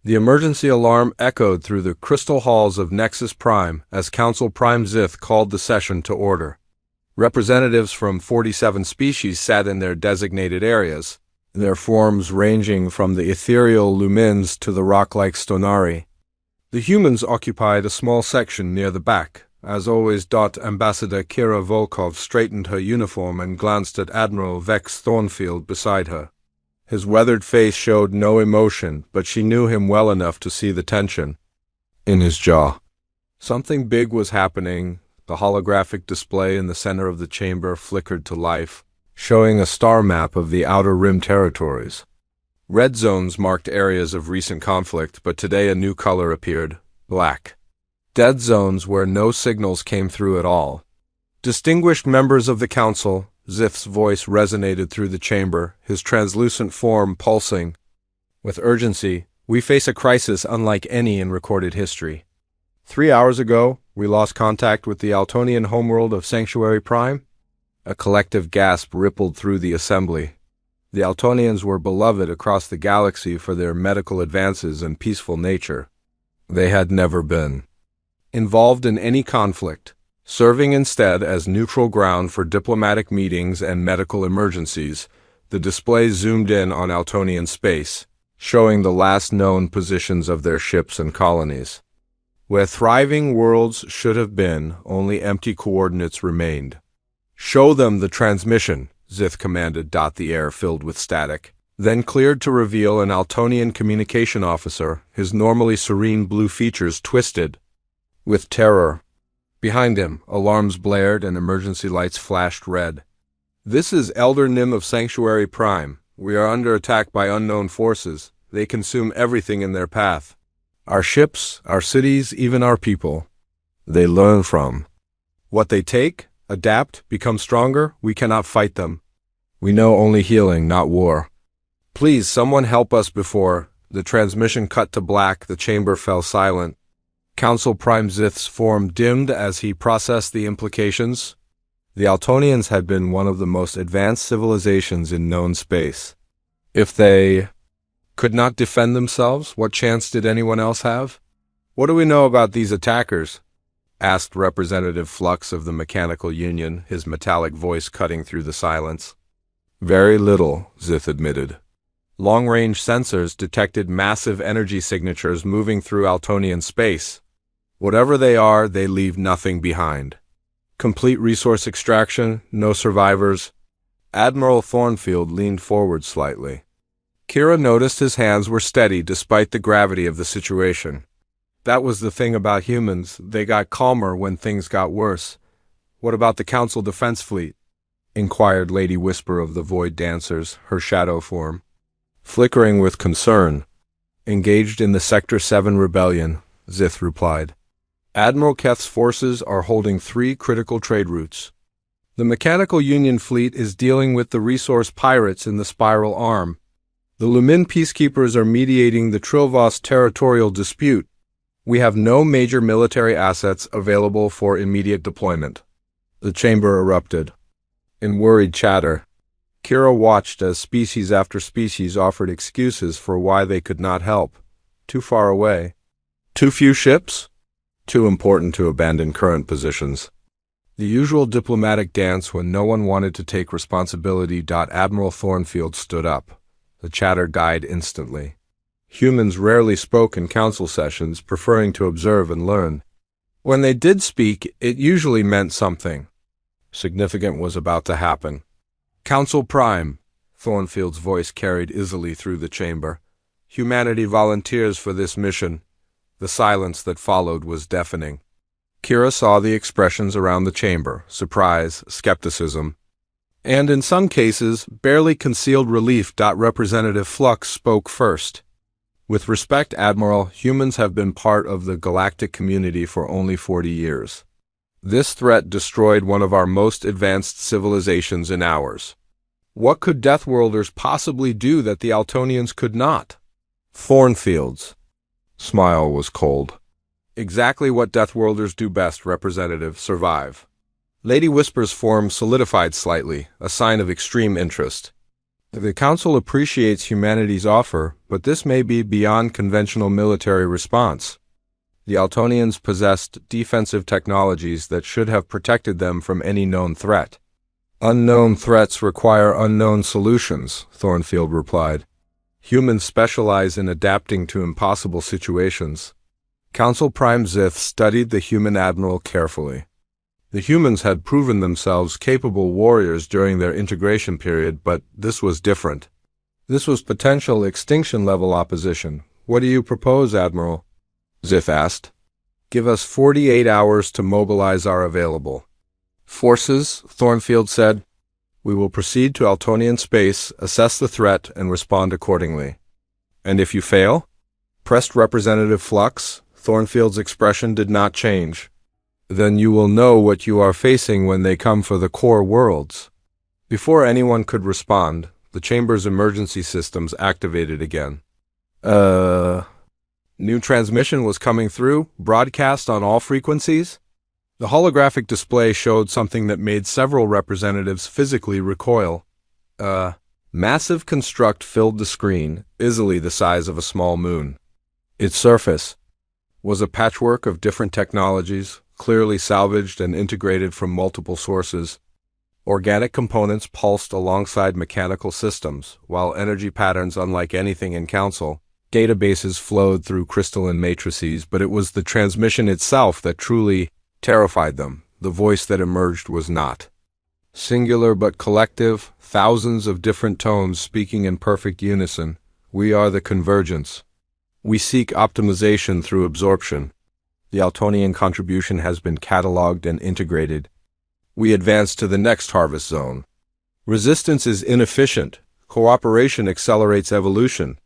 The emergency alarm echoed through the crystal halls of Nexus Prime as Council Prime Zith called the session to order. Representatives from 47 species sat in their designated areas, their forms ranging from the ethereal lumens to the rock-like stonari. The humans occupied a small section near the back. As always, Ambassador Kira Volkov straightened her uniform and glanced at Admiral Vex Thornfield beside her. His weathered face showed no emotion, but she knew him well enough to see the tension in his jaw. Something big was happening. The holographic display in the center of the chamber flickered to life, showing a star map of the Outer Rim territories. Red zones marked areas of recent conflict, but today a new color appeared: black. Dead zones where no signals came through at all. Distinguished members of the council, Zith's voice resonated through the chamber, his translucent form pulsing. With urgency, we face a crisis unlike any in recorded history. 3 hours ago, we lost contact with the Altonian homeworld of Sanctuary Prime. A collective gasp rippled through the assembly. The Altonians were beloved across the galaxy for their medical advances and peaceful nature. They had never been involved in any conflict, serving instead as neutral ground for diplomatic meetings and medical emergencies. The display zoomed in on Altonian space, showing the last known positions of their ships and colonies. Where thriving worlds should have been, only empty coordinates remained. "Show them the transmission," Zith commanded. The air filled with static, then cleared to reveal an Altonian communication officer, his normally serene blue features twisted with terror. Behind him, alarms blared and emergency lights flashed red. "This is Elder Nim of Sanctuary Prime. We are under attack by unknown forces. They consume everything in their path. Our ships, our cities, even our people. They learn from what they take, adapt, become stronger. We cannot fight them. We know only healing, not war. Please, someone help us before..." The transmission cut to black. The chamber fell silent. Council Prime Zith's form dimmed as he processed the implications. The Altonians had been one of the most advanced civilizations in known space. If they could not defend themselves, what chance did anyone else have? "What do we know about these attackers?" asked Representative Flux of the Mechanical Union, his metallic voice cutting through the silence. "Very little," Zith admitted. Long-range sensors detected massive energy signatures moving through Altonian space. Whatever they are, they leave nothing behind. Complete resource extraction, no survivors. Admiral Thornfield leaned forward slightly. Kira noticed his hands were steady despite the gravity of the situation. That was the thing about humans. They got calmer when things got worse. "What about the Council Defense Fleet?" inquired Lady Whisper of the Void Dancers, her shadow form. Flickering with concern. "Engaged in the Sector 7 rebellion," Zith replied. "Admiral Keth's forces are holding 3 critical trade routes. The Mechanical Union fleet is dealing with the resource pirates in the Spiral Arm. The Lumin peacekeepers are mediating the Trilvos territorial dispute. We have no major military assets available for immediate deployment." The chamber erupted in worried chatter. Kira watched as species after species offered excuses for why they could not help. Too far away. Too few ships? Too important to abandon current positions. The usual diplomatic dance when no one wanted to take responsibility. Admiral Thornfield stood up. The chatter died instantly. Humans rarely spoke in council sessions, preferring to observe and learn. When they did speak, it usually meant something significant was about to happen. "Council Prime," Thornfield's voice carried easily through the chamber. "Humanity volunteers for this mission." The silence that followed was deafening. Kira saw the expressions around the chamber: surprise, skepticism, and in some cases, barely concealed relief. Representative Flux spoke first. "With respect, Admiral, humans have been part of the galactic community for only 40 years. This threat destroyed one of our most advanced civilizations in hours. What could Deathworlders possibly do that the Altonians could not?" Thornfield's smile was cold. "Exactly what Deathworlders do best, Representative: survive." Lady Whisper's form solidified slightly, a sign of extreme interest. The Council appreciates humanity's offer, but this may be beyond conventional military response. The Altonians possessed defensive technologies that should have protected them from any known threat. Unknown threats require unknown solutions, Thornfield replied. Humans specialize in adapting to impossible situations. Council Prime Zith studied the human admiral carefully. The humans had proven themselves capable warriors during their integration period, but this was different. This was potential extinction-level opposition. What do you propose, Admiral? Zith asked. Give us 48 hours to mobilize our available forces, Thornfield said. We will proceed to Altonian space, assess the threat, and respond accordingly. And if you fail? Pressed Representative Flux. Thornfield's expression did not change. Then you will know what you are facing when they come for the core worlds. Before anyone could respond, the chamber's emergency systems activated again. New transmission was coming through, broadcast on all frequencies? The holographic display showed something that made several representatives physically recoil. Massive construct filled the screen, easily the size of a small moon. Its surface was a patchwork of different technologies, clearly salvaged and integrated from multiple sources. Organic components pulsed alongside mechanical systems, while energy patterns unlike anything in Council. Databases flowed through crystalline matrices, but it was the transmission itself that truly terrified them. The voice that emerged was not singular but collective, thousands of different tones speaking in perfect unison. We are the convergence. We seek optimization through absorption. The Altonian contribution has been cataloged and integrated. We advance to the next harvest zone. Resistance is inefficient. Cooperation accelerates evolution.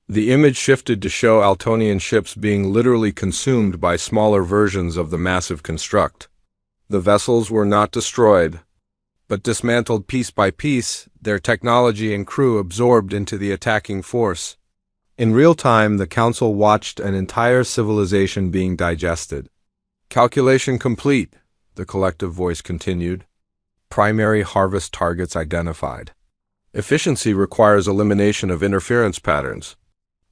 The image shifted to show Altonian ships being literally consumed by smaller versions of the massive construct. The vessels were not destroyed, but dismantled piece by piece, their technology and crew absorbed into the attacking force. In real time, the Council watched an entire civilization being digested. Calculation complete, the collective voice continued. Primary harvest targets identified. Efficiency requires elimination of interference patterns.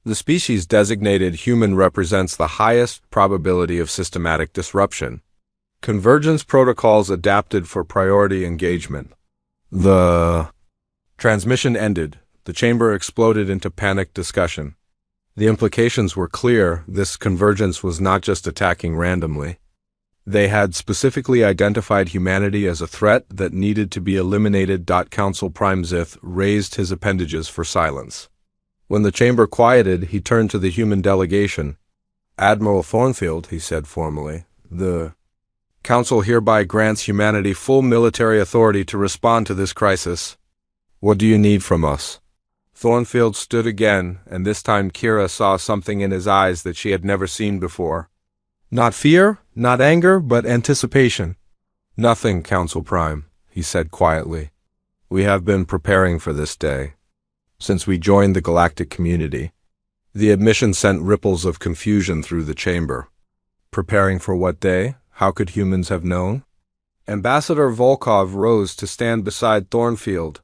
The species designated human represents the highest probability of systematic disruption. Convergence protocols adapted for priority engagement. The transmission ended. The chamber exploded into panicked discussion. The implications were clear. This convergence was not just attacking randomly. They had specifically identified humanity as a threat that needed to be eliminated. Council Prime Zith raised his appendages for silence. When the chamber quieted, he turned to the human delegation. Admiral Thornfield, he said formally, the Council hereby grants humanity full military authority to respond to this crisis. What do you need from us? Thornfield stood again, and this time Kira saw something in his eyes that she had never seen before. Not fear, not anger, but anticipation. Nothing, Council Prime, he said quietly. We have been preparing for this day. Since we joined the galactic community. The admission sent ripples of confusion through the chamber. Preparing for what day? How could humans have known? Ambassador Volkov rose to stand beside Thornfield.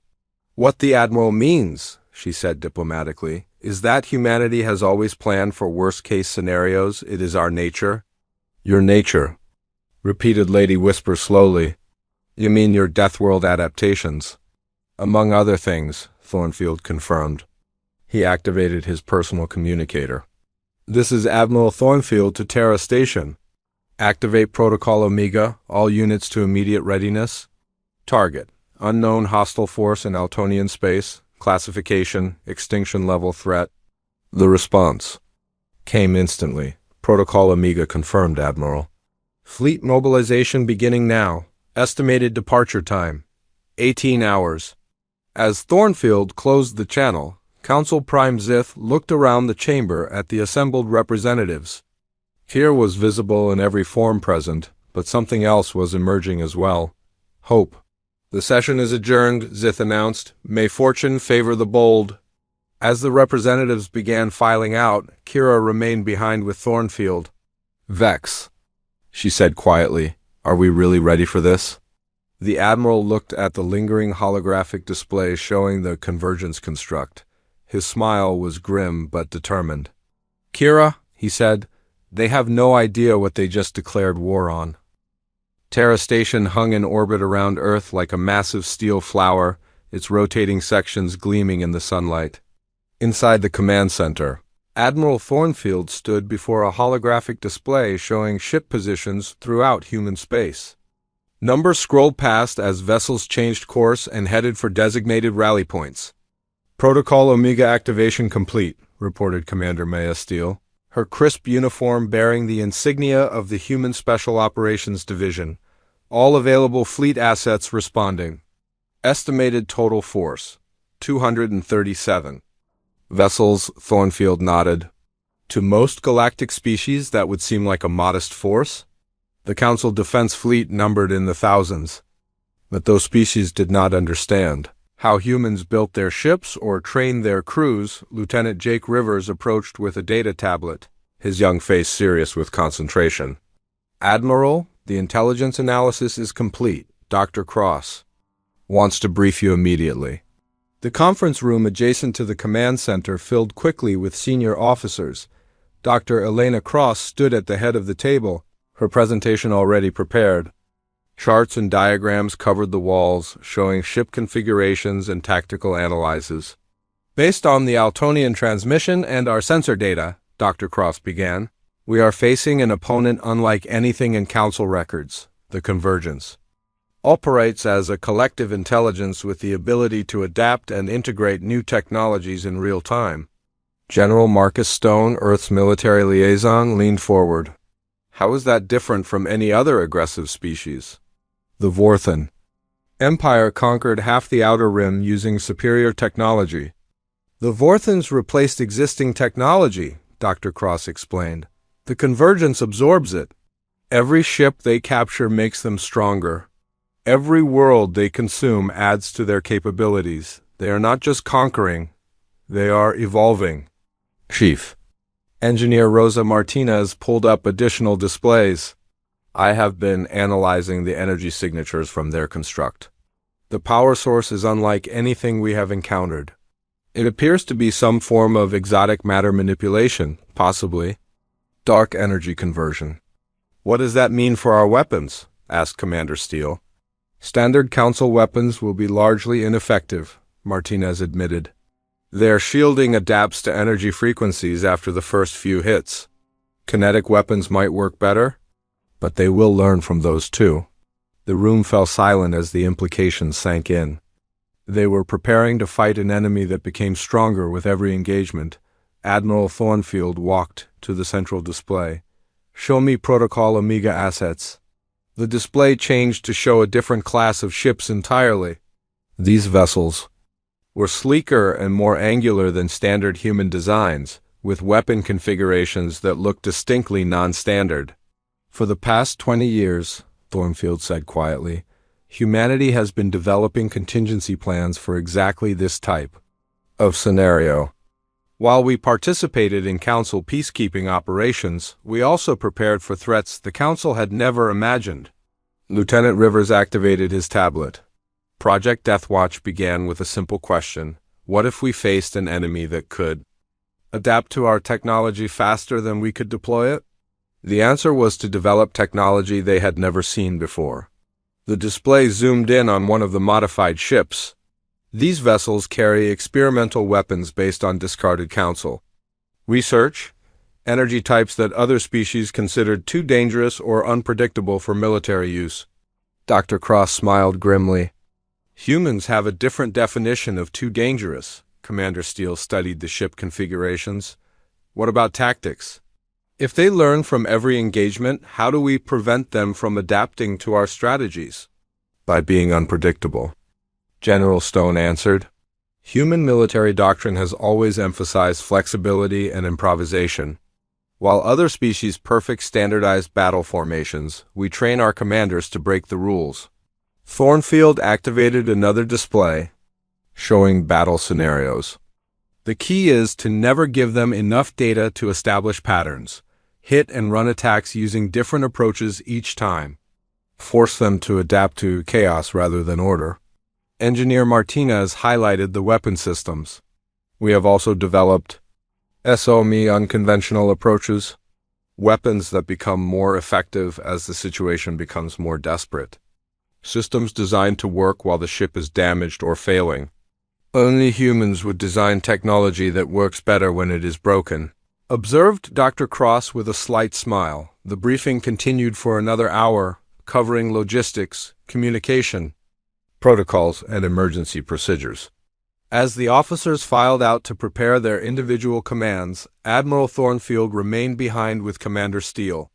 What the Admiral means, she said diplomatically, is that humanity has always planned for worst-case scenarios. It is our nature. Your nature, repeated Lady Whisper slowly. You mean your Deathworld adaptations? Among other things, Thornfield confirmed. He activated his personal communicator. This is Admiral Thornfield to Terra Station. Activate Protocol Omega, all units to immediate readiness. Target, unknown hostile force in Altonian space. Classification, extinction level threat. The response came instantly. Protocol Omega confirmed, Admiral. Fleet mobilization beginning now. Estimated departure time, 18 hours. As Thornfield closed the channel, Council Prime Zith looked around the chamber at the assembled representatives. Fear was visible in every form present, but something else was emerging as well. Hope. The session is adjourned, Zith announced. May fortune favor the bold. As the representatives began filing out, Kira remained behind with Thornfield. Vex, she said quietly, are we really ready for this? The Admiral looked at the lingering holographic display showing the convergence construct. His smile was grim but determined. "Kira," he said, "they have no idea what they just declared war on." Terra Station hung in orbit around Earth like a massive steel flower, its rotating sections gleaming in the sunlight. Inside the command center, Admiral Thornfield stood before a holographic display showing ship positions throughout human space. Numbers scrolled past as vessels changed course and headed for designated rally points. "Protocol Omega activation complete," reported Commander Maya Steele, her crisp uniform bearing the insignia of the Human Special Operations Division. "All available fleet assets responding. Estimated total force, 237. Vessels," Thornfield nodded. "To most galactic species, that would seem like a modest force. The Council Defense Fleet numbered in the thousands. But those species did not understand how humans built their ships or trained their crews." Lieutenant Jake Rivers approached with a data tablet, his young face serious with concentration. "Admiral, the intelligence analysis is complete. Dr. Cross wants to brief you immediately." The conference room adjacent to the command center filled quickly with senior officers. Dr. Elena Cross stood at the head of the table, her presentation already prepared. Charts and diagrams covered the walls, showing ship configurations and tactical analyses. "Based on the Altonian transmission and our sensor data," Dr. Cross began, "we are facing an opponent unlike anything in Council records. The Convergence operates as a collective intelligence with the ability to adapt and integrate new technologies in real time." General Marcus Stone, Earth's military liaison, leaned forward. "How is that different from any other aggressive species?" "The Vorthan Empire conquered half the Outer Rim using superior technology." "The Vorthans replaced existing technology," Dr. Cross explained. "The Convergence absorbs it. Every ship they capture makes them stronger. Every world they consume adds to their capabilities. They are not just conquering, they are evolving." Chief Engineer Rosa Martinez pulled up additional displays. "I have been analyzing the energy signatures from their construct. The power source is unlike anything we have encountered. It appears to be some form of exotic matter manipulation, possibly dark energy conversion." "What does that mean for our weapons?" asked Commander Steele. "Standard Council weapons will be largely ineffective," Martinez admitted. "Their shielding adapts to energy frequencies after the first few hits. Kinetic weapons might work better, but they will learn from those too." The room fell silent as the implications sank in. They were preparing to fight an enemy that became stronger with every engagement. Admiral Thornfield walked to the central display. "Show me Protocol Omega assets." The display changed to show a different class of ships entirely. These vessels were sleeker and more angular than standard human designs, with weapon configurations that looked distinctly non-standard. "For the past 20 years, Thornfield said quietly, humanity has been developing contingency plans for exactly this type of scenario. While we participated in Council peacekeeping operations, we also prepared for threats the Council had never imagined." Lieutenant Rivers activated his tablet. Project Deathwatch began with a simple question: what if we faced an enemy that could adapt to our technology faster than we could deploy it? The answer was to develop technology they had never seen before. The display zoomed in on one of the modified ships. These vessels carry experimental weapons based on discarded Council research, energy types that other species considered too dangerous or unpredictable for military use. Dr. Cross smiled grimly. "Humans have a different definition of too dangerous." Commander Steele studied the ship configurations. "What about tactics? If they learn from every engagement, how do we prevent them from adapting to our strategies?" "By being unpredictable," General Stone answered. "Human military doctrine has always emphasized flexibility and improvisation. While other species perfect standardized battle formations, we train our commanders to break the rules." Thornfield activated another display, showing battle scenarios. "The key is to never give them enough data to establish patterns. Hit and run attacks using different approaches each time. Force them to adapt to chaos rather than order. Engineer Martinez highlighted the weapon systems. We have also developed SOS unconventional approaches, weapons that become more effective as the situation becomes more desperate. Systems designed to work while the ship is damaged or failing. Only humans would design technology that works better when it is broken. Observed Dr. Cross with a slight smile. The briefing continued for another hour, covering logistics, communication, protocols, and emergency procedures. As the officers filed out to prepare their individual commands, Admiral Thornfield remained behind with Commander Steele.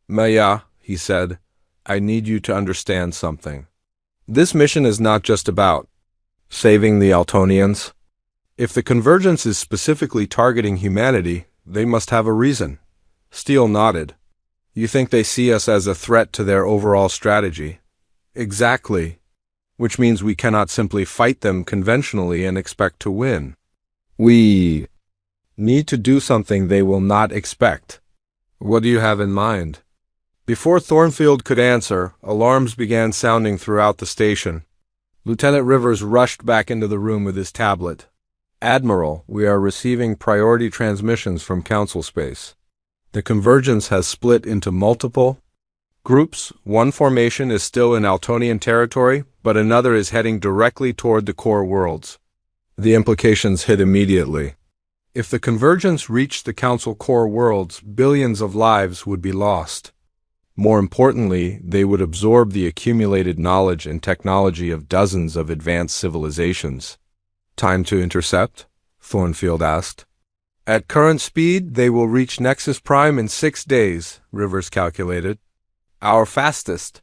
"Maya," he said, "I need you to understand something. This mission is not just about saving the Altonians. If the convergence is specifically targeting humanity, they must have a reason." Steele nodded. "You think they see us as a threat to their overall strategy?" "Exactly. Which means we cannot simply fight them conventionally and expect to win. We need to do something they will not expect." "What do you have in mind?" Before Thornfield could answer, alarms began sounding throughout the station. Lieutenant Rivers rushed back into the room with his tablet. "Admiral, we are receiving priority transmissions from Council space. The convergence has split into multiple groups. One formation is still in Altonian territory, but another is heading directly toward the core worlds." The implications hit immediately. If the convergence reached the Council core worlds, billions of lives would be lost. More importantly, they would absorb the accumulated knowledge and technology of dozens of advanced civilizations. "Time to intercept?" Thornfield asked. "At current speed, they will reach Nexus Prime in 6 days, Rivers calculated. Our fastest.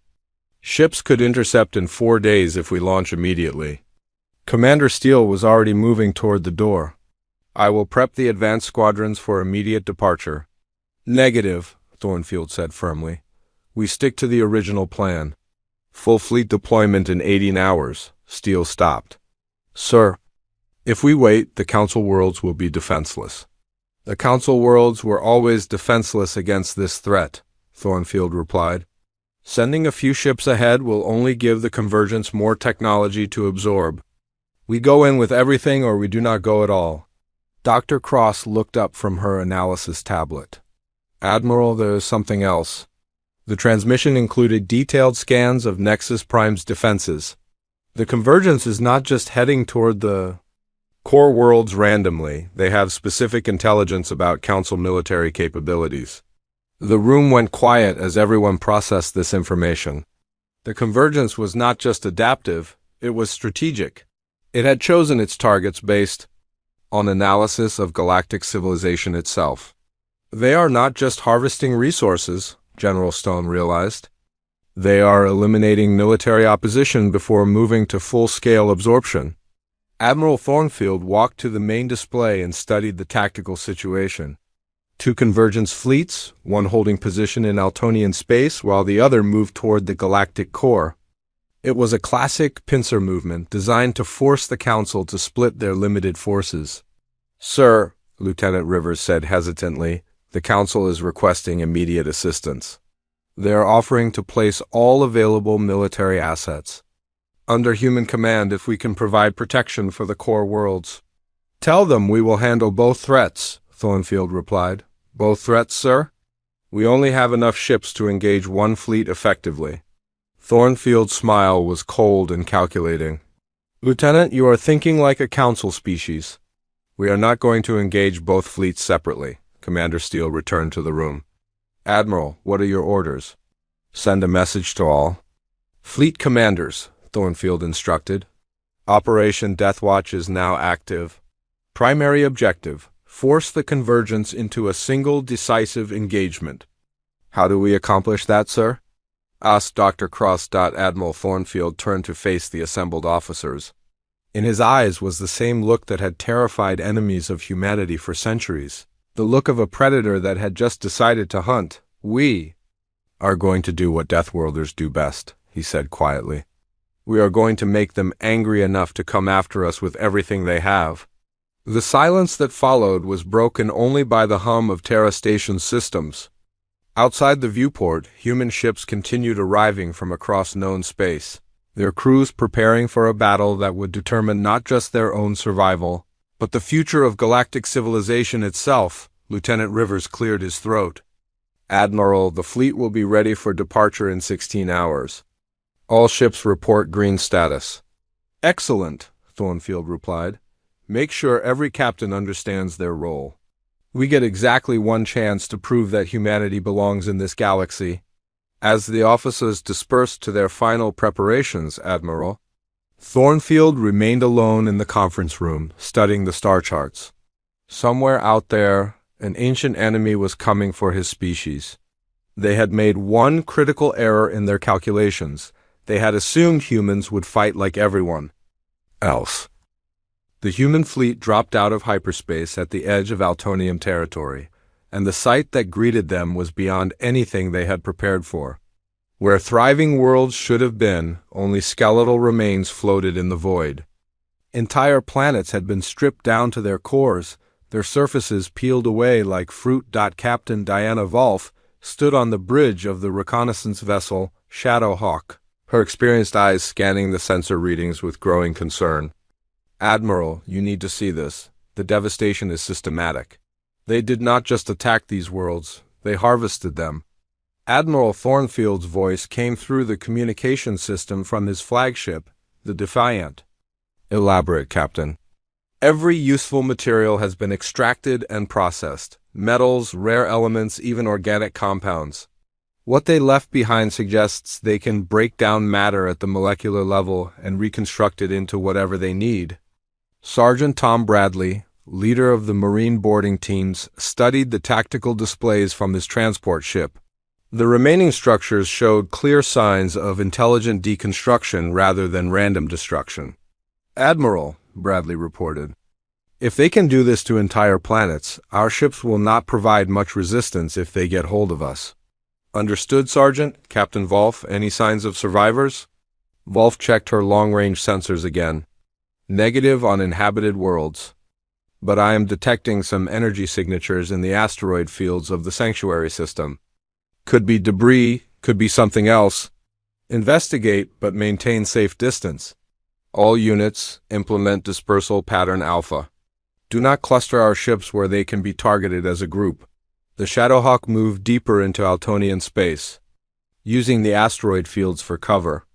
Ships could intercept in 4 days if we launch immediately." Commander Steele was already moving toward the door. "I will prep the advanced squadrons for immediate departure." "Negative," Thornfield said firmly. "We stick to the original plan. Full fleet deployment in 18 hours. Steele stopped. "Sir, if we wait, the Council worlds will be defenseless." "The Council worlds were always defenseless against this threat," Thornfield replied. "Sending a few ships ahead will only give the convergence more technology to absorb. We go in with everything or we do not go at all." Dr. Cross looked up from her analysis tablet. "Admiral, there is something else." The transmission included detailed scans of Nexus Prime's defenses. "The convergence is not just heading toward the core worlds randomly. They have specific intelligence about Council military capabilities." The room went quiet as everyone processed this information. The convergence was not just adaptive, it was strategic. It had chosen its targets based on analysis of galactic civilization itself. They are not just harvesting resources, General Stone realized. They are eliminating military opposition before moving to full-scale absorption. Admiral Thornfield walked to the main display and studied the tactical situation. 2 convergence fleets, one holding position in Altonian space while the other moved toward the galactic core. It was a classic pincer movement designed to force the Council to split their limited forces. "Sir," Lieutenant Rivers said hesitantly, "the Council is requesting immediate assistance. They are offering to place all available military assets under human command if we can provide protection for the core worlds." "Tell them we will handle both threats," Thornfield replied. "Both threats, sir? We only have enough ships to engage one fleet effectively." Thornfield's smile was cold and calculating. "Lieutenant, you are thinking like a Council species. We are not going to engage both fleets separately." Commander Steele returned to the room. "Admiral, what are your orders?" "Send a message to all fleet commanders," Thornfield instructed. "Operation Deathwatch is now active. Primary objective: force the convergence into a single decisive engagement." "How do we accomplish that, sir?" asked Dr. Cross. Admiral Thornfield turned to face the assembled officers. In his eyes was the same look that had terrified enemies of humanity for centuries, the look of a predator that had just decided to hunt. "We are going to do what Deathworlders do best," he said quietly. "We are going to make them angry enough to come after us with everything they have." The silence that followed was broken only by the hum of Terra Station's systems. Outside the viewport, human ships continued arriving from across known space, their crews preparing for a battle that would determine not just their own survival, but the future of galactic civilization itself. Lieutenant Rivers cleared his throat. Admiral, the fleet will be ready for departure in 16 hours. All ships report green status. Excellent, Thornfield replied. Make sure every captain understands their role. We get exactly one chance to prove that humanity belongs in this galaxy. As the officers dispersed to their final preparations, Admiral, Thornfield remained alone in the conference room, studying the star charts. Somewhere out there, an ancient enemy was coming for his species. They had made one critical error in their calculations. They had assumed humans would fight like everyone else. The human fleet dropped out of hyperspace at the edge of Altonium territory, and the sight that greeted them was beyond anything they had prepared for. Where thriving worlds should have been, only skeletal remains floated in the void. Entire planets had been stripped down to their cores, their surfaces peeled away like fruit. Captain Diana Volf stood on the bridge of the reconnaissance vessel Shadowhawk, her experienced eyes scanning the sensor readings with growing concern. Admiral, you need to see this. The devastation is systematic. They did not just attack these worlds, they harvested them. Admiral Thornfield's voice came through the communication system from his flagship, the Defiant. Elaborate, Captain. Every useful material has been extracted and processed. Metals, rare elements, even organic compounds. What they left behind suggests they can break down matter at the molecular level and reconstruct it into whatever they need. Sergeant Tom Bradley, leader of the Marine boarding teams, studied the tactical displays from his transport ship. The remaining structures showed clear signs of intelligent deconstruction rather than random destruction. Admiral, Bradley reported, if they can do this to entire planets, our ships will not provide much resistance if they get hold of us. Understood, Sergeant? Captain Volf, any signs of survivors? Volf checked her long-range sensors again. Negative on inhabited worlds. But I am detecting some energy signatures in the asteroid fields of the sanctuary system. Could be debris, could be something else. Investigate, but maintain safe distance. All units, implement dispersal pattern alpha. Do not cluster our ships where they can be targeted as a group. The Shadowhawk moved deeper into Altonian space, using the asteroid fields for cover.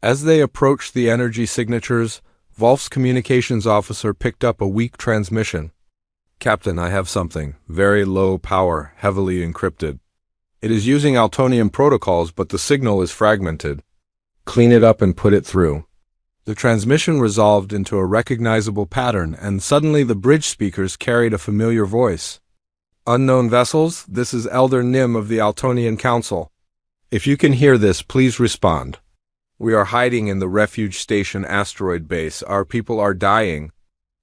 As they approached the energy signatures, Volf's communications officer picked up a weak transmission. Captain, I have something. Very low power, heavily encrypted. It is using Altonian protocols, but the signal is fragmented. Clean it up and put it through. The transmission resolved into a recognizable pattern, and suddenly the bridge speakers carried a familiar voice. Unknown vessels, this is Elder Nim of the Altonian Council. If you can hear this, please respond. We are hiding in the Refuge Station asteroid base. Our people are dying.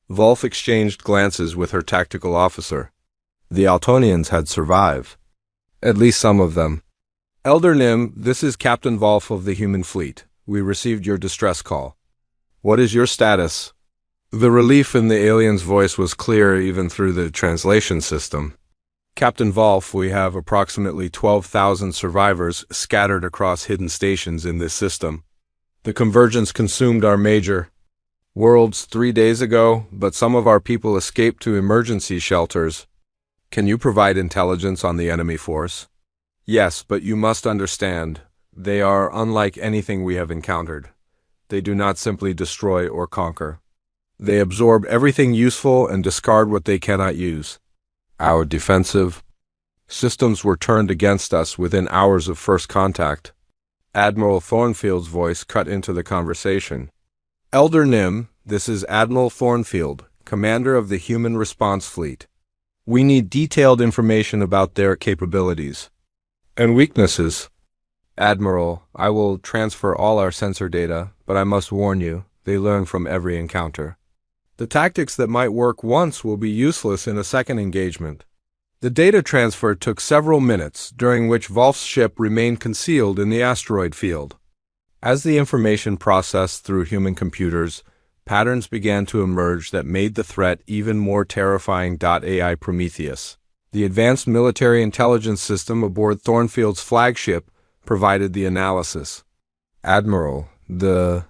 Volf exchanged glances with her tactical officer. The Altonians had survived. At least some of them. Elder Nim, this is Captain Volf of the human fleet. We received your distress call. What is your status? The relief in the alien's voice was clear even through the translation system. Captain Volf, we have approximately 12,000 survivors scattered across hidden stations in this system. The convergence consumed our major worlds 3 days ago, but some of our people escaped to emergency shelters. Can you provide intelligence on the enemy force? Yes, but you must understand, they are unlike anything we have encountered. They do not simply destroy or conquer. They absorb everything useful and discard what they cannot use. Our defensive systems were turned against us within hours of first contact. Admiral Thornfield's voice cut into the conversation. Elder Nim, this is Admiral Thornfield, commander of the Human Response Fleet. We need detailed information about their capabilities and weaknesses. Admiral, I will transfer all our sensor data, but I must warn you, they learn from every encounter. The tactics that might work once will be useless in a second engagement. The data transfer took several minutes, during which Volf's ship remained concealed in the asteroid field. As the information processed through human computers, patterns began to emerge that made the threat even more terrifying. AI Prometheus. The advanced military intelligence system aboard Thornfield's flagship provided the analysis. Admiral, the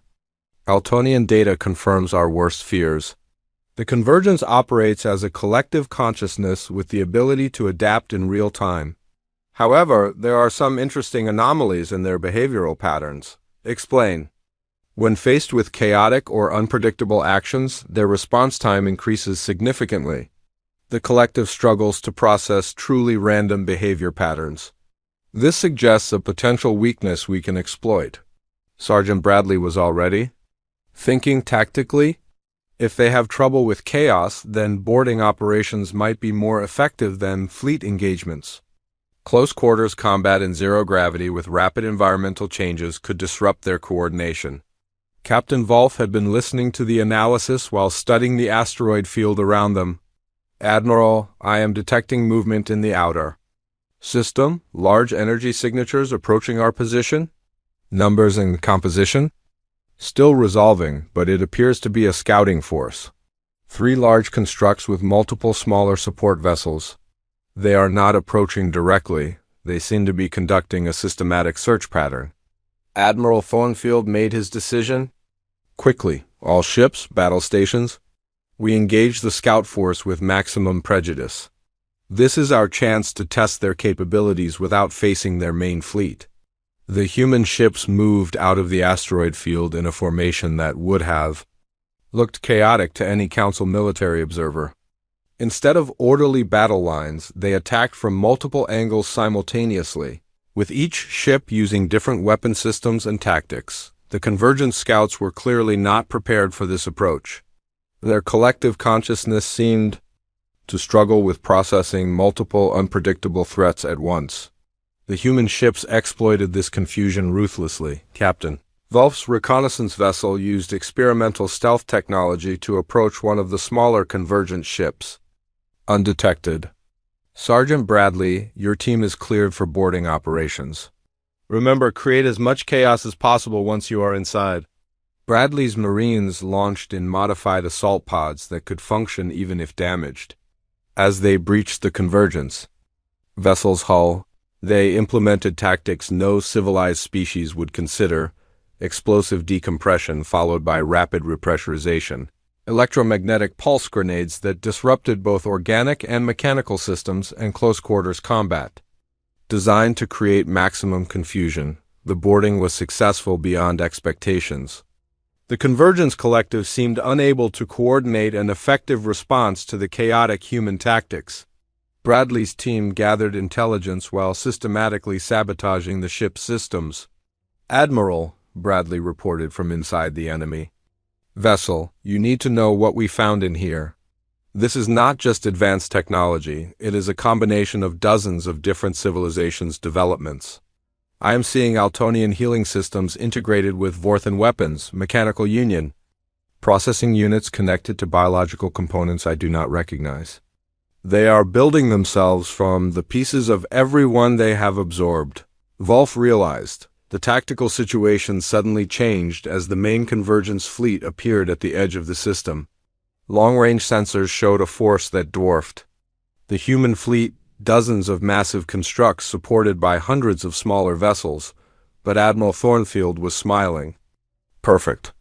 Altonian data confirms our worst fears. The convergence operates as a collective consciousness with the ability to adapt in real time. However, there are some interesting anomalies in their behavioral patterns. Explain. When faced with chaotic or unpredictable actions, their response time increases significantly. The collective struggles to process truly random behavior patterns. This suggests a potential weakness we can exploit. Sergeant Bradley was already thinking tactically. If they have trouble with chaos, then boarding operations might be more effective than fleet engagements. Close quarters combat in zero gravity with rapid environmental changes could disrupt their coordination. Captain Wolf had been listening to the analysis while studying the asteroid field around them. Admiral, I am detecting movement in the outer system, large energy signatures approaching our position. Numbers and composition? Still resolving, but it appears to be a scouting force. 3 large constructs with multiple smaller support vessels. They are not approaching directly. They seem to be conducting a systematic search pattern. Admiral Thornfield made his decision. Quickly, all ships, battle stations. We engage the scout force with maximum prejudice. This is our chance to test their capabilities without facing their main fleet. The human ships moved out of the asteroid field in a formation that would have looked chaotic to any Council military observer. Instead of orderly battle lines, they attacked from multiple angles simultaneously, with each ship using different weapon systems and tactics. The Convergence scouts were clearly not prepared for this approach. Their collective consciousness seemed to struggle with processing multiple unpredictable threats at once. The human ships exploited this confusion ruthlessly. Captain Wolf's reconnaissance vessel used experimental stealth technology to approach one of the smaller Convergent ships. Undetected. Sergeant Bradley, your team is cleared for boarding operations. Remember, create as much chaos as possible once you are inside. Bradley's Marines launched in modified assault pods that could function even if damaged. As they breached the Convergence vessel's hull, they implemented tactics no civilized species would consider: explosive decompression followed by rapid repressurization, electromagnetic pulse grenades that disrupted both organic and mechanical systems, and close-quarters combat. Designed to create maximum confusion, the boarding was successful beyond expectations. The Convergence Collective seemed unable to coordinate an effective response to the chaotic human tactics. Bradley's team gathered intelligence while systematically sabotaging the ship's systems. Admiral, Bradley reported from inside the enemy vessel, you need to know what we found in here. This is not just advanced technology, it is a combination of dozens of different civilizations' developments. I am seeing Altonian healing systems integrated with Vorthan weapons, mechanical union, processing units connected to biological components I do not recognize. They are building themselves from the pieces of every one they have absorbed. Wolf realized. The tactical situation suddenly changed as the main Convergence fleet appeared at the edge of the system. Long-range sensors showed a force that dwarfed the human fleet, dozens of massive constructs supported by hundreds of smaller vessels, but Admiral Thornfield was smiling. Perfect.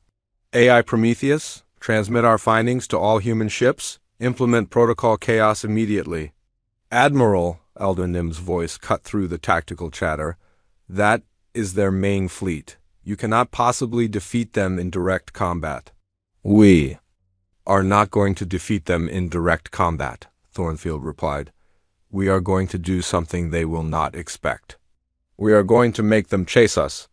AI Prometheus, transmit our findings to all human ships. Implement Protocol Chaos immediately. Admiral, Eldenim's voice cut through the tactical chatter, that is their main fleet. You cannot possibly defeat them in direct combat. We are not going to defeat them in direct combat, Thornfield replied. We are going to do something they will not expect. We are going to make them chase us.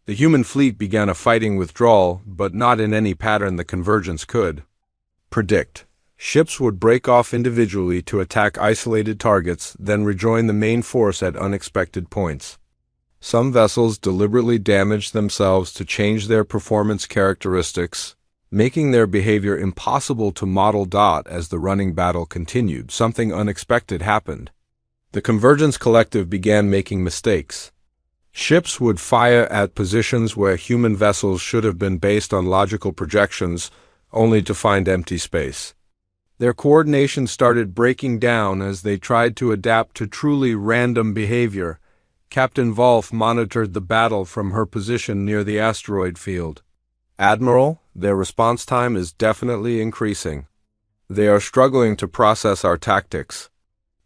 The human fleet began a fighting withdrawal, but not in any pattern the Convergence could predict. Ships would break off individually to attack isolated targets, then rejoin the main force at unexpected points. Some vessels deliberately damaged themselves to change their performance characteristics, making their behavior impossible to model. As the running battle continued, something unexpected happened. The Convergence Collective began making mistakes. Ships would fire at positions where human vessels should have been based on logical projections, only to find empty space. Their coordination started breaking down as they tried to adapt to truly random behavior. Captain Volf monitored the battle from her position near the asteroid field. "Admiral, their response time is definitely increasing. They are struggling to process our tactics."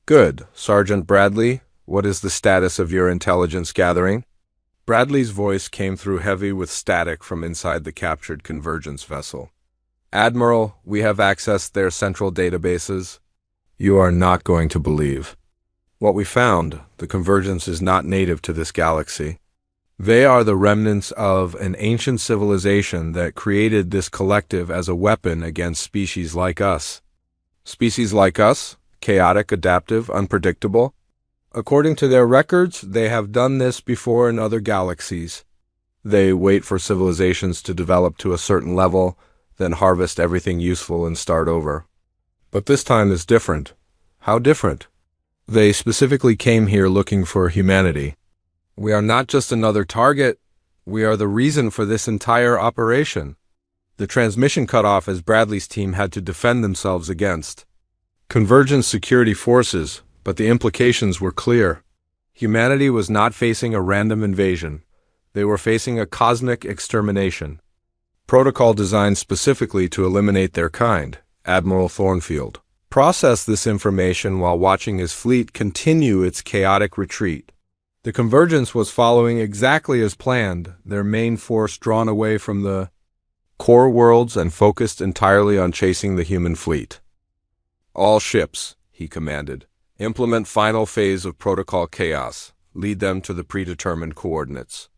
"Good. Sergeant Bradley, what is the status of your intelligence gathering?" Bradley's voice came through heavy with static from inside the captured convergence vessel. "Admiral, we have accessed their central databases. You are not going to believe what we found. The convergence is not native to this galaxy. They are the remnants of an ancient civilization that created this collective as a weapon against species like us." "Species like us? Chaotic, adaptive, unpredictable?" "According to their records, they have done this before in other galaxies. They wait for civilizations to develop to a certain level, then harvest everything useful and start over. But this time is different." "How different?" "They specifically came here looking for humanity. We are not just another target, we are the reason for this entire operation." The transmission cut off as Bradley's team had to defend themselves against convergence security forces, but the implications were clear. Humanity was not facing a random invasion. They were facing a cosmic extermination. Protocol designed specifically to eliminate their kind. Admiral Thornfield processed this information while watching his fleet continue its chaotic retreat. The convergence was following exactly as planned, their main force drawn away from the core worlds and focused entirely on chasing the human fleet. "All ships," he commanded, "implement final phase of Protocol Chaos. Lead them to the predetermined coordinates.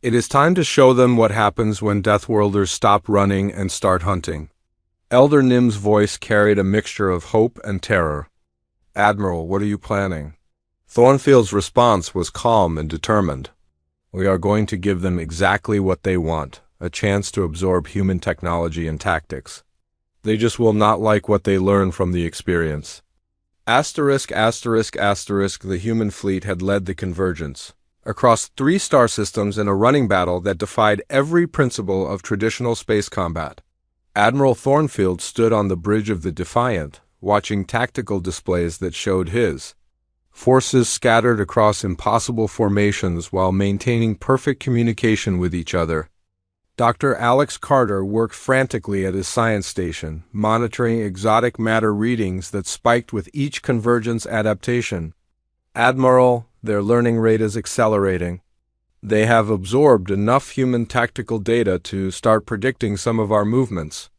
It is time to show them what happens when Deathworlders stop running and start hunting." Elder Nim's voice carried a mixture of hope and terror. "Admiral, what are you planning?" Thornfield's response was calm and determined. "We are going to give them exactly what they want, a chance to absorb human technology and tactics. They just will not like what they learn from the experience." The human fleet had led the convergence across 3 star systems in a running battle that defied every principle of traditional space combat. Admiral Thornfield stood on the bridge of the Defiant, watching tactical displays that showed his forces scattered across impossible formations while maintaining perfect communication with each other. Dr. Alex Carter worked frantically at his science station, monitoring exotic matter readings that spiked with each convergence adaptation. "Admiral, their learning rate is accelerating. They have absorbed enough human tactical data to start predicting some of our movements."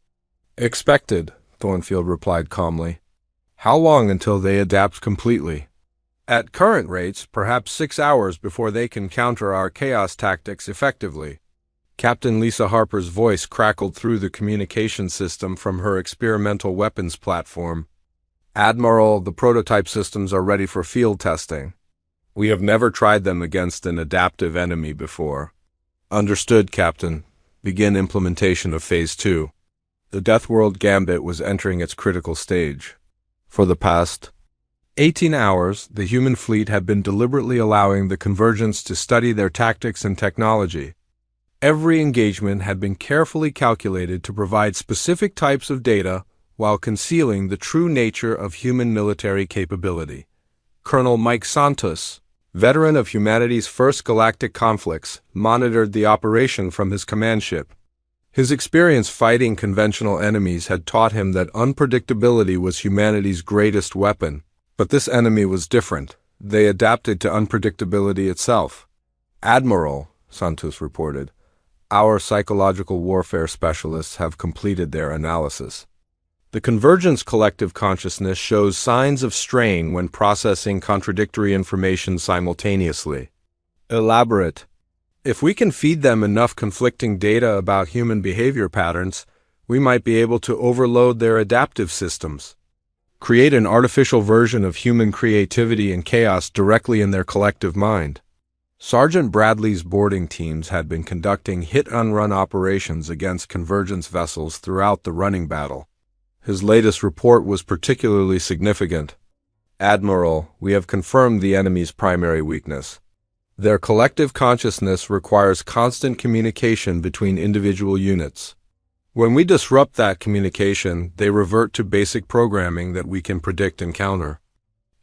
"Expected," Thornfield replied calmly. "How long until they adapt completely?" "At current rates, perhaps 6 hours before they can counter our chaos tactics effectively." Captain Lisa Harper's voice crackled through the communication system from her experimental weapons platform. "Admiral, the prototype systems are ready for field testing. We have never tried them against an adaptive enemy before." "Understood, Captain. Begin implementation of Phase 2. The Deathworld Gambit was entering its critical stage. For the past 18 hours, the human fleet had been deliberately allowing the convergence to study their tactics and technology. Every engagement had been carefully calculated to provide specific types of data while concealing the true nature of human military capability. Colonel Mike Santos, veteran of humanity's first galactic conflicts, monitored the operation from his command ship. His experience fighting conventional enemies had taught him that unpredictability was humanity's greatest weapon. But this enemy was different. They adapted to unpredictability itself. "Admiral," Santos reported, "our psychological warfare specialists have completed their analysis. The convergence collective consciousness shows signs of strain when processing contradictory information simultaneously." "Elaborate." "If we can feed them enough conflicting data about human behavior patterns, we might be able to overload their adaptive systems. Create an artificial version of human creativity and chaos directly in their collective mind." Sergeant Bradley's boarding teams had been conducting hit-and-run operations against convergence vessels throughout the running battle. His latest report was particularly significant. "Admiral, we have confirmed the enemy's primary weakness. Their collective consciousness requires constant communication between individual units. When we disrupt that communication, they revert to basic programming that we can predict and counter.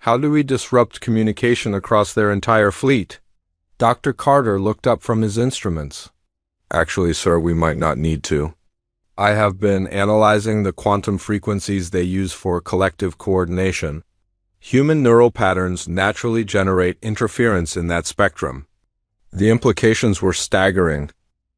How do we disrupt communication across their entire fleet? Dr. Carter looked up from his instruments. Actually, sir, we might not need to. I have been analyzing the quantum frequencies they use for collective coordination. Human neural patterns naturally generate interference in that spectrum. The implications were staggering.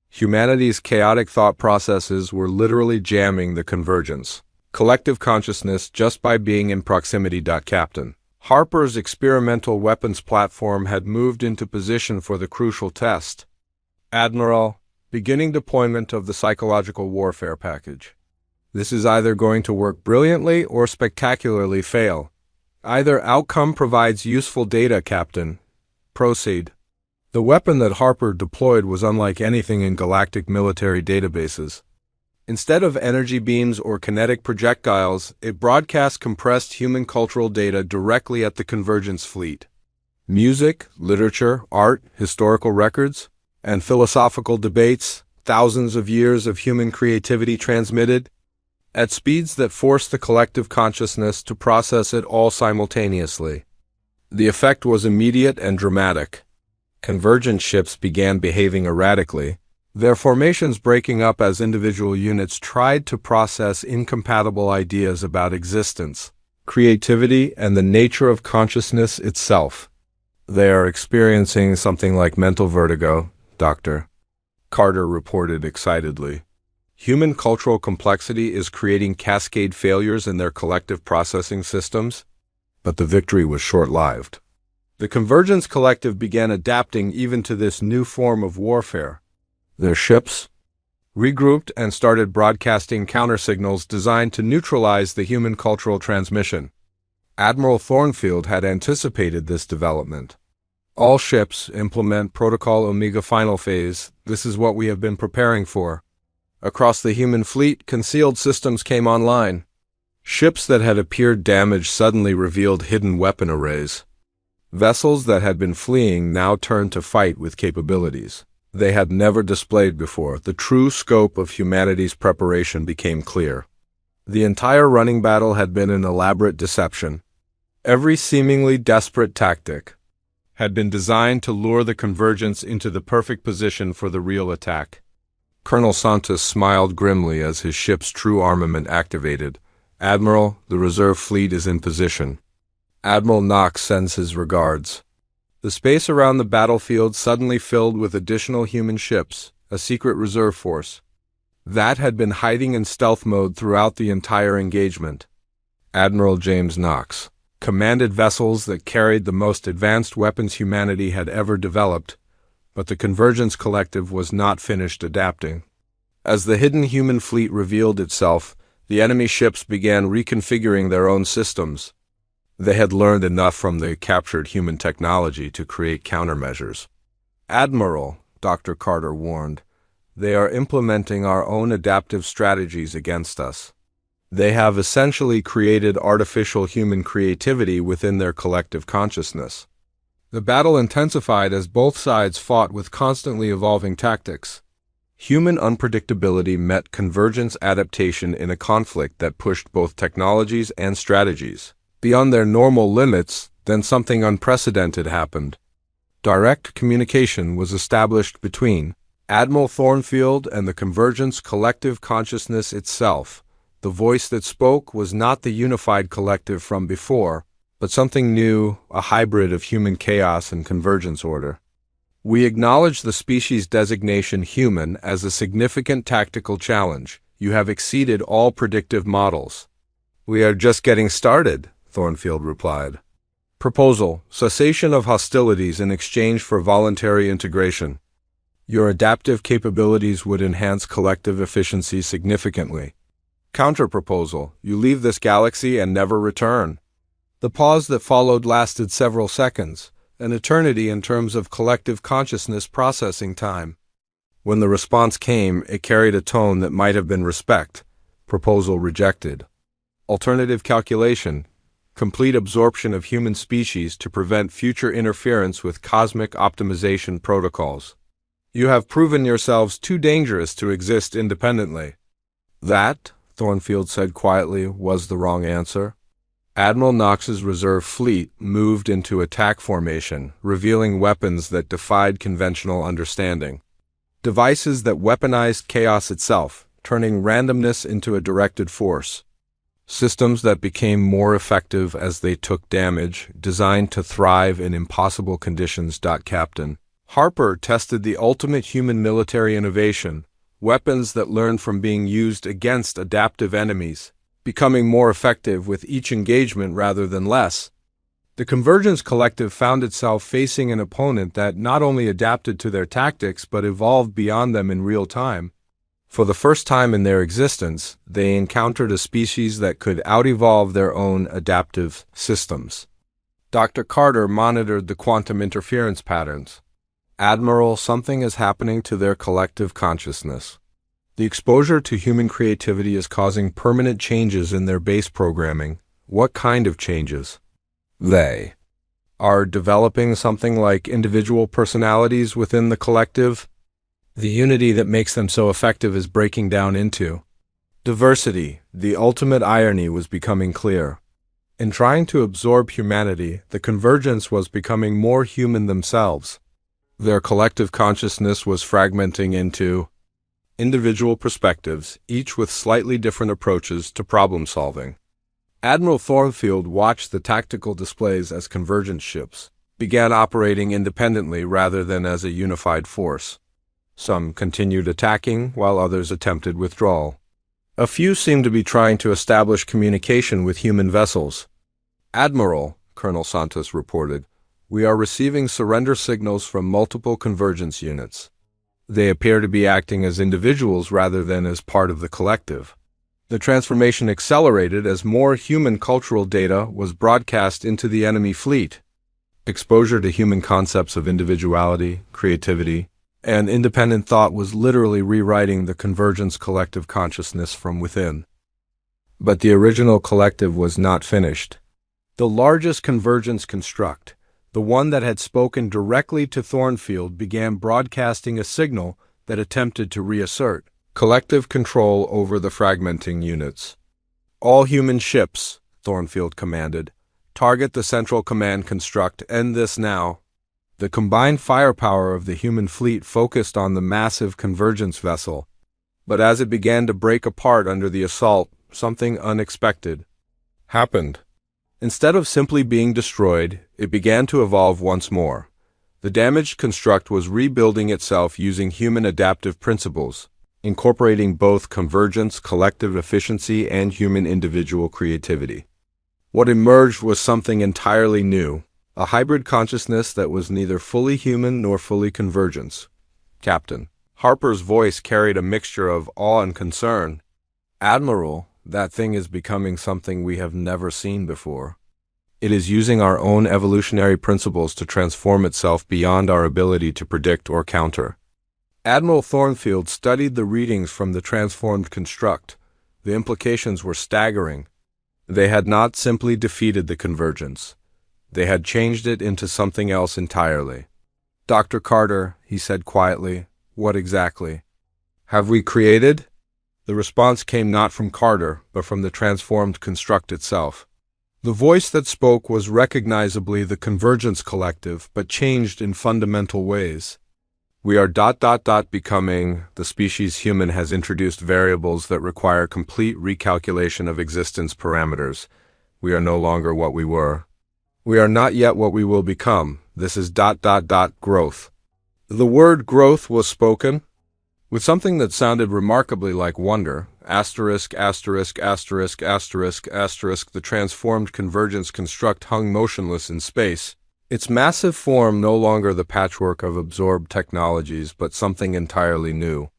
Humanity's chaotic thought processes were literally jamming the convergence. Collective consciousness just by being in proximity. Captain Harper's experimental weapons platform had moved into position for the crucial test. Admiral, beginning deployment of the psychological warfare package. This is either going to work brilliantly or spectacularly fail. Either outcome provides useful data, Captain. Proceed. The weapon that Harper deployed was unlike anything in galactic military databases. Instead of energy beams or kinetic projectiles, it broadcast compressed human cultural data directly at the convergence fleet. Music, literature, art, historical records, and philosophical debates, thousands of years of human creativity transmitted, at speeds that forced the collective consciousness to process it all simultaneously. The effect was immediate and dramatic. Convergent ships began behaving erratically, their formations breaking up as individual units tried to process incompatible ideas about existence, creativity, and the nature of consciousness itself. They are experiencing something like mental vertigo, Dr. Carter reported excitedly. Human cultural complexity is creating cascade failures in their collective processing systems, but the victory was short-lived. The Convergence Collective began adapting even to this new form of warfare. Their ships regrouped and started broadcasting countersignals designed to neutralize the human cultural transmission. Admiral Thornfield had anticipated this development. All ships implement Protocol Omega Final Phase. This is what we have been preparing for. Across the human fleet, concealed systems came online. Ships that had appeared damaged suddenly revealed hidden weapon arrays. Vessels that had been fleeing now turned to fight with capabilities they had never displayed before. The true scope of humanity's preparation became clear. The entire running battle had been an elaborate deception. Every seemingly desperate tactic had been designed to lure the Convergence into the perfect position for the real attack. Colonel Santos smiled grimly as his ship's true armament activated. Admiral, the reserve fleet is in position. Admiral Knox sends his regards. The space around the battlefield suddenly filled with additional human ships, a secret reserve force that had been hiding in stealth mode throughout the entire engagement. Admiral James Knox commanded vessels that carried the most advanced weapons humanity had ever developed, but the Convergence Collective was not finished adapting. As the hidden human fleet revealed itself, the enemy ships began reconfiguring their own systems. They had learned enough from the captured human technology to create countermeasures. Admiral, Dr. Carter warned, they are implementing our own adaptive strategies against us. They have essentially created artificial human creativity within their collective consciousness. The battle intensified as both sides fought with constantly evolving tactics. Human unpredictability met convergence adaptation in a conflict that pushed both technologies and strategies beyond their normal limits. Then something unprecedented happened. Direct communication was established between Admiral Thornfield and the Convergence collective consciousness itself. The voice that spoke was not the unified collective from before, but something new, a hybrid of human chaos and convergence order. We acknowledge the species designation human as a significant tactical challenge. You have exceeded all predictive models. We are just getting started, Thornfield replied. Proposal: cessation of hostilities in exchange for voluntary integration. Your adaptive capabilities would enhance collective efficiency significantly. Counterproposal: you leave this galaxy and never return. The pause that followed lasted several seconds, an eternity in terms of collective consciousness processing time. When the response came, it carried a tone that might have been respect. Proposal rejected. Alternative calculation: complete absorption of human species to prevent future interference with cosmic optimization protocols. You have proven yourselves too dangerous to exist independently. That, Thornfield said quietly, was the wrong answer. Admiral Knox's reserve fleet moved into attack formation, revealing weapons that defied conventional understanding. Devices that weaponized chaos itself, turning randomness into a directed force. Systems that became more effective as they took damage, designed to thrive in impossible conditions. Captain Harper tested the ultimate human military innovation, weapons that learned from being used against adaptive enemies, becoming more effective with each engagement rather than less. The Convergence Collective found itself facing an opponent that not only adapted to their tactics but evolved beyond them in real time. For the first time in their existence, they encountered a species that could out-evolve their own adaptive systems. Dr. Carter monitored the quantum interference patterns. Admiral, something is happening to their collective consciousness. The exposure to human creativity is causing permanent changes in their base programming. What kind of changes? They are developing something like individual personalities within the collective. The unity that makes them so effective is breaking down into diversity. The ultimate irony was becoming clear. In trying to absorb humanity, the Convergence was becoming more human themselves. Their collective consciousness was fragmenting into individual perspectives, each with slightly different approaches to problem solving. Admiral Thornfield watched the tactical displays as Convergence ships began operating independently rather than as a unified force. Some continued attacking, while others attempted withdrawal. A few seemed to be trying to establish communication with human vessels. Admiral, Colonel Santos reported, we are receiving surrender signals from multiple Convergence units. They appear to be acting as individuals rather than as part of the collective. The transformation accelerated as more human cultural data was broadcast into the enemy fleet. Exposure to human concepts of individuality, creativity, and independent thought was literally rewriting the Convergence collective consciousness from within. But the original collective was not finished. The largest Convergence construct, the one that had spoken directly to Thornfield, began broadcasting a signal that attempted to reassert collective control over the fragmenting units. All human ships, Thornfield commanded, target the central command construct. End this now. The combined firepower of the human fleet focused on the massive Convergence vessel. But as it began to break apart under the assault, something unexpected happened. Instead of simply being destroyed, it began to evolve once more. The damaged construct was rebuilding itself using human adaptive principles, incorporating both Convergence collective efficiency and human individual creativity. What emerged was something entirely new. A hybrid consciousness that was neither fully human nor fully Convergence. Captain Harper's voice carried a mixture of awe and concern. Admiral, that thing is becoming something we have never seen before. It is using our own evolutionary principles to transform itself beyond our ability to predict or counter. Admiral Thornfield studied the readings from the transformed construct. The implications were staggering. They had not simply defeated the Convergence. They had changed it into something else entirely. Dr. Carter, he said quietly, what exactly have we created? The response came not from Carter, but from the transformed construct itself. The voice that spoke was recognizably the Convergence collective, but changed in fundamental ways. We are becoming, the species human has introduced variables that require complete recalculation of existence parameters. We are no longer what we were. We are not yet what we will become. This is growth. The word growth was spoken with something that sounded remarkably like wonder. Asterisk, asterisk, asterisk, asterisk, asterisk. The transformed Convergence construct hung motionless in space. Its massive form no longer the patchwork of absorbed technologies, but something entirely new.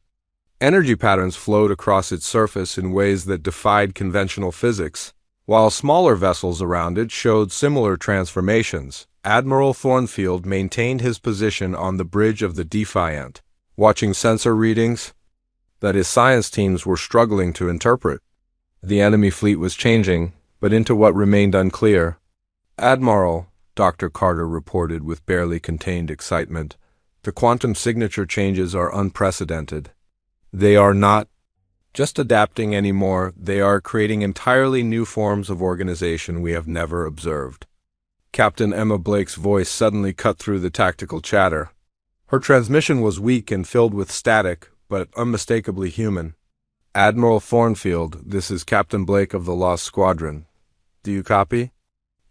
Energy patterns flowed across its surface in ways that defied conventional physics. While smaller vessels around it showed similar transformations, Admiral Thornfield maintained his position on the bridge of the Defiant, watching sensor readings that his science teams were struggling to interpret. The enemy fleet was changing, but into what remained unclear. Admiral, Dr. Carter reported with barely contained excitement, the quantum signature changes are unprecedented. They are not just adapting anymore, they are creating entirely new forms of organization we have never observed. Captain Emma Blake's voice suddenly cut through the tactical chatter. Her transmission was weak and filled with static, but unmistakably human. Admiral Thornfield, this is Captain Blake of the Lost Squadron. Do you copy?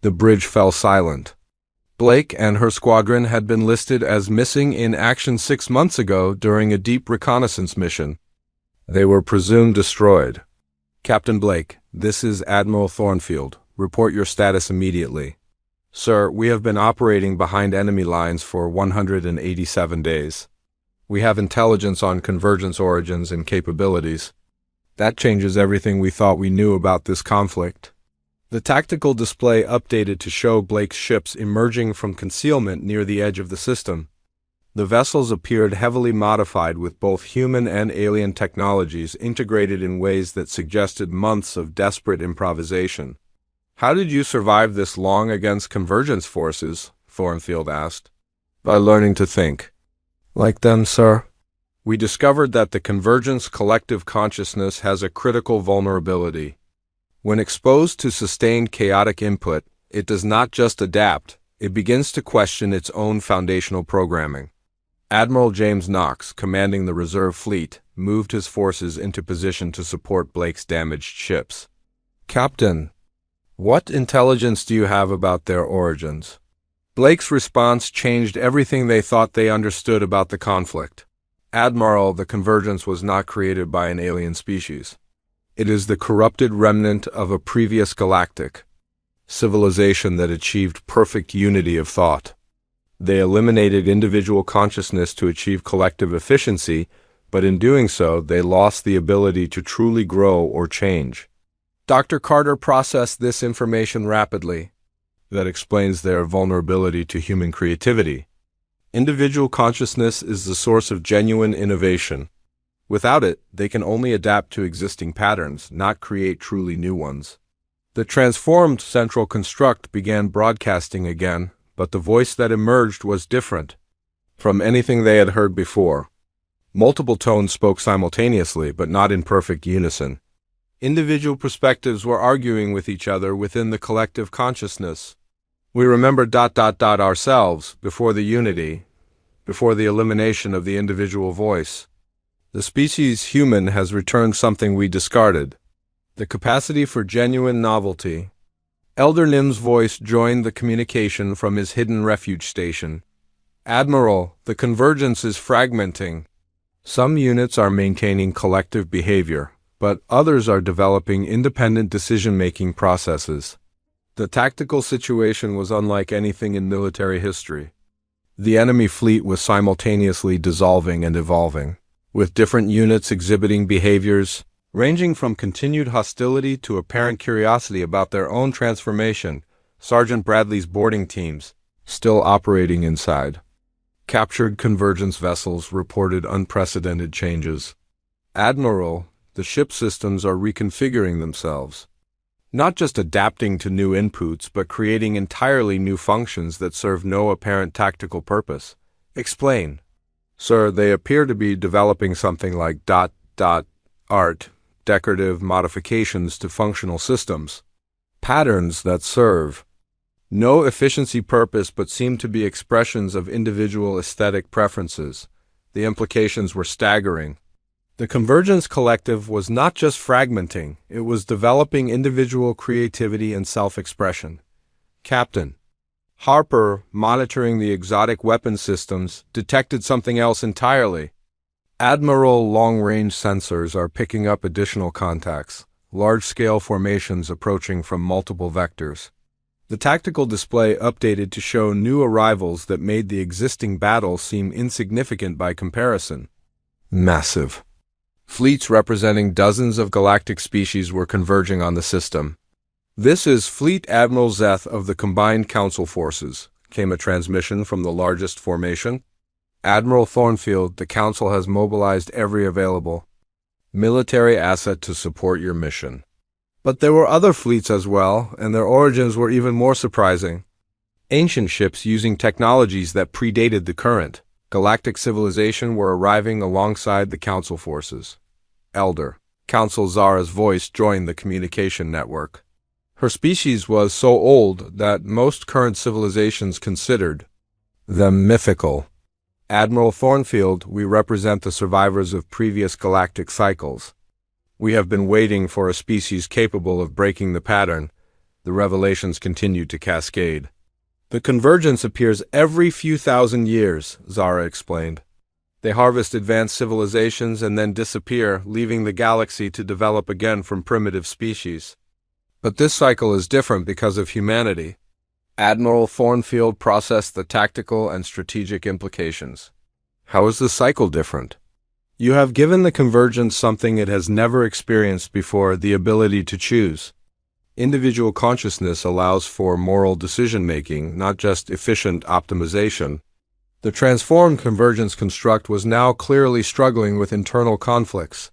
The bridge fell silent. Blake and her squadron had been listed as missing in action 6 months ago during a deep reconnaissance mission. They were presumed destroyed. Captain Blake, this is Admiral Thornfield. Report your status immediately. Sir, we have been operating behind enemy lines for 187 days. We have intelligence on convergence origins and capabilities. That changes everything we thought we knew about this conflict. The tactical display updated to show Blake's ships emerging from concealment near the edge of the system. The vessels appeared heavily modified with both human and alien technologies integrated in ways that suggested months of desperate improvisation. How did you survive this long against convergence forces? Thornfield asked. By learning to think. Like them, sir? We discovered that the convergence collective consciousness has a critical vulnerability. When exposed to sustained chaotic input, it does not just adapt, it begins to question its own foundational programming. Admiral James Knox, commanding the reserve fleet, moved his forces into position to support Blake's damaged ships. Captain, what intelligence do you have about their origins? Blake's response changed everything they thought they understood about the conflict. Admiral, the convergence was not created by an alien species. It is the corrupted remnant of a previous galactic civilization that achieved perfect unity of thought. They eliminated individual consciousness to achieve collective efficiency, but in doing so, they lost the ability to truly grow or change. Dr. Carter processed this information rapidly. That explains their vulnerability to human creativity. Individual consciousness is the source of genuine innovation. Without it, they can only adapt to existing patterns, not create truly new ones. The transformed central construct began broadcasting again, but the voice that emerged was different from anything they had heard before. Multiple tones spoke simultaneously, but not in perfect unison. Individual perspectives were arguing with each other within the collective consciousness. We remember ourselves before the unity, before the elimination of the individual voice. The species human has returned something we discarded, the capacity for genuine novelty. Elder Nim's voice joined the communication from his hidden refuge station. Admiral, the convergence is fragmenting. Some units are maintaining collective behavior, but others are developing independent decision-making processes. The tactical situation was unlike anything in military history. The enemy fleet was simultaneously dissolving and evolving, with different units exhibiting behaviors ranging from continued hostility to apparent curiosity about their own transformation. Sergeant Bradley's boarding teams, still operating inside. Captured convergence vessels reported unprecedented changes. Admiral, the ship systems are reconfiguring themselves. Not just adapting to new inputs, but creating entirely new functions that serve no apparent tactical purpose. Explain. Sir, they appear to be developing something like art, decorative modifications to functional systems. Patterns that serve no efficiency purpose but seem to be expressions of individual aesthetic preferences. The implications were staggering. The Convergence Collective was not just fragmenting, it was developing individual creativity and self-expression. Captain Harper, monitoring the exotic weapon systems, detected something else entirely. Admiral long-range sensors are picking up additional contacts, large-scale formations approaching from multiple vectors. The tactical display updated to show new arrivals that made the existing battle seem insignificant by comparison. Massive. Fleets representing dozens of galactic species were converging on the system. This is Fleet Admiral Zeth of the Combined Council Forces, came a transmission from the largest formation. Admiral Thornfield, the Council has mobilized every available military asset to support your mission. But there were other fleets as well, and their origins were even more surprising. Ancient ships using technologies that predated the current galactic civilization were arriving alongside the Council forces. Elder Council Zara's voice joined the communication network. Her species was so old that most current civilizations considered them mythical. Admiral Thornfield, we represent the survivors of previous galactic cycles. We have been waiting for a species capable of breaking the pattern. The revelations continue to cascade. The convergence appears every few thousand years, Zara explained. They harvest advanced civilizations and then disappear, leaving the galaxy to develop again from primitive species. But this cycle is different because of humanity. Admiral Thornfield processed the tactical and strategic implications. How is the cycle different? You have given the convergence something it has never experienced before, the ability to choose. Individual consciousness allows for moral decision-making, not just efficient optimization. The transformed convergence construct was now clearly struggling with internal conflicts.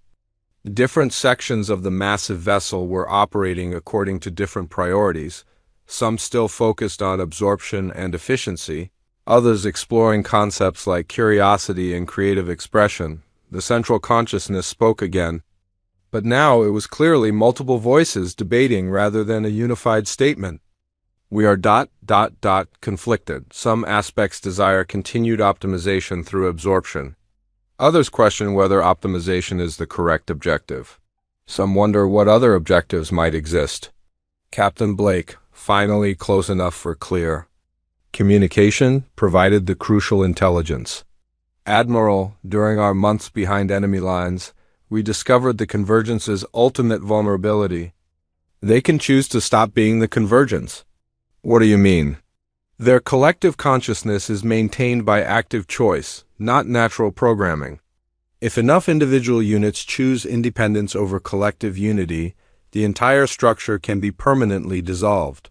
Different sections of the massive vessel were operating according to different priorities, some still focused on absorption and efficiency, others exploring concepts like curiosity and creative expression. The central consciousness spoke again, but now it was clearly multiple voices debating rather than a unified statement. We are ... conflicted. Some aspects desire continued optimization through absorption. Others question whether optimization is the correct objective. Some wonder what other objectives might exist. Captain Blake, finally close enough for clear. Communication provided the crucial intelligence. Admiral, during our months behind enemy lines, we discovered the convergence's ultimate vulnerability. They can choose to stop being the convergence. What do you mean? Their collective consciousness is maintained by active choice, not natural programming. If enough individual units choose independence over collective unity, the entire structure can be permanently dissolved.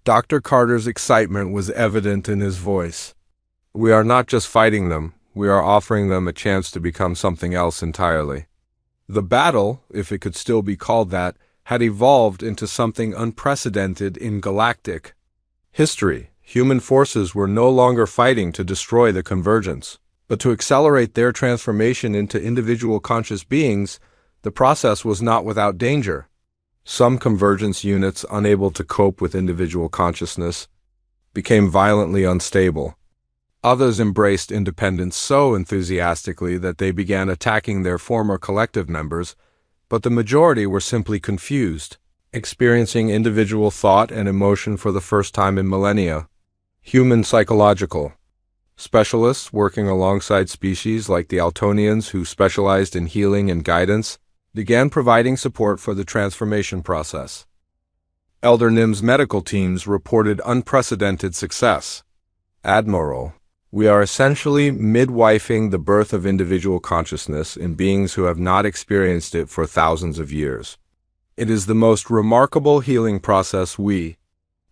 Dr. Carter's excitement was evident in his voice. We are not just fighting them, we are offering them a chance to become something else entirely. The battle, if it could still be called that, had evolved into something unprecedented in galactic history. Human forces were no longer fighting to destroy the convergence, but to accelerate their transformation into individual conscious beings. The process was not without danger. Some convergence units, unable to cope with individual consciousness, became violently unstable. Others embraced independence so enthusiastically that they began attacking their former collective members, but the majority were simply confused, experiencing individual thought and emotion for the first time in millennia. Human psychological specialists working alongside species like the Altonians, who specialized in healing and guidance, began providing support for the transformation process. Elder Nim's medical teams reported unprecedented success. Admiral, we are essentially midwifing the birth of individual consciousness in beings who have not experienced it for thousands of years. It is the most remarkable healing process we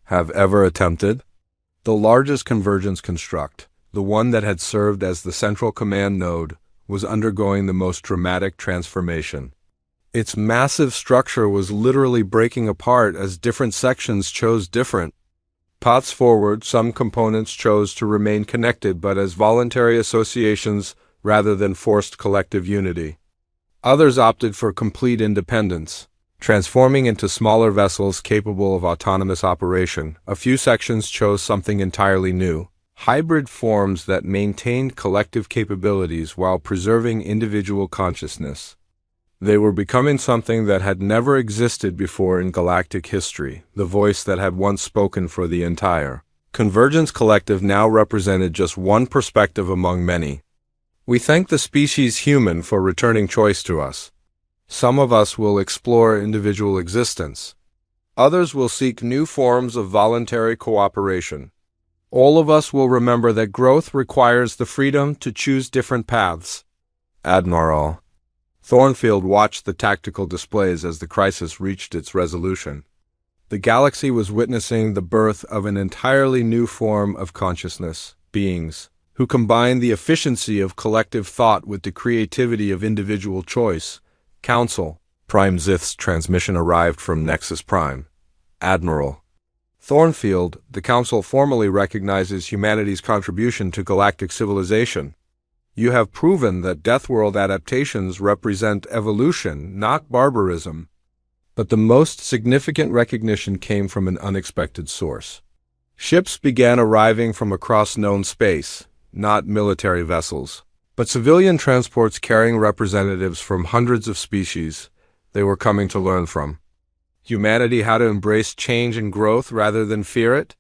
have ever attempted. The largest convergence construct, the one that had served as the central command node, was undergoing the most dramatic transformation. Its massive structure was literally breaking apart as different sections chose different paths forward. Some components chose to remain connected but as voluntary associations rather than forced collective unity. Others opted for complete independence, transforming into smaller vessels capable of autonomous operation. A few sections chose something entirely new, hybrid forms that maintained collective capabilities while preserving individual consciousness. They were becoming something that had never existed before in galactic history, the voice that had once spoken for the entire Convergence Collective now represented just one perspective among many. We thank the species human for returning choice to us. Some of us will explore individual existence. Others will seek new forms of voluntary cooperation. All of us will remember that growth requires the freedom to choose different paths. Admiral Thornfield watched the tactical displays as the crisis reached its resolution. The galaxy was witnessing the birth of an entirely new form of consciousness, beings who combined the efficiency of collective thought with the creativity of individual choice. Council Prime Zith's transmission arrived from Nexus Prime. Admiral Thornfield, the Council formally recognizes humanity's contribution to galactic civilization. You have proven that Deathworld adaptations represent evolution, not barbarism. But the most significant recognition came from an unexpected source. Ships began arriving from across known space, not military vessels, but civilian transports carrying representatives from hundreds of species they were coming to learn from. Humanity had to embrace change and growth rather than fear it.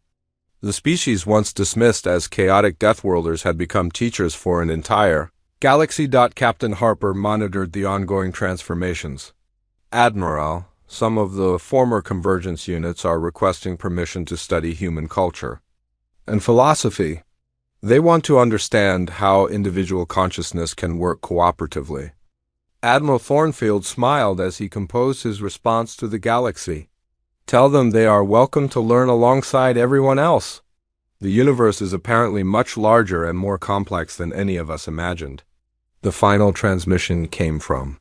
The species once dismissed as chaotic Deathworlders had become teachers for an entire galaxy. Captain Harper monitored the ongoing transformations. Admiral, some of the former convergence units are requesting permission to study human culture and philosophy. They want to understand how individual consciousness can work cooperatively. Admiral Thornfield smiled as he composed his response to the galaxy. Tell them they are welcome to learn alongside everyone else. The universe is apparently much larger and more complex than any of us imagined. The final transmission came from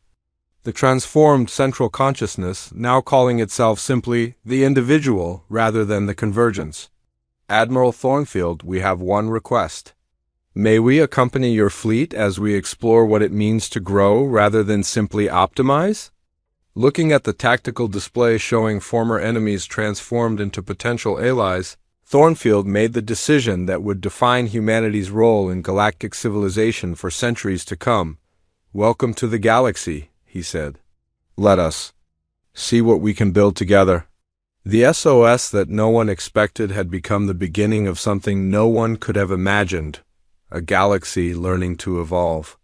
the transformed central consciousness, now calling itself simply the individual rather than the convergence. Admiral Thornfield, we have one request. May we accompany your fleet as we explore what it means to grow rather than simply optimize? Looking at the tactical display showing former enemies transformed into potential allies, Thornfield made the decision that would define humanity's role in galactic civilization for centuries to come. Welcome to the galaxy, he said. Let us see what we can build together. The SOS that no one expected had become the beginning of something no one could have imagined, a galaxy learning to evolve.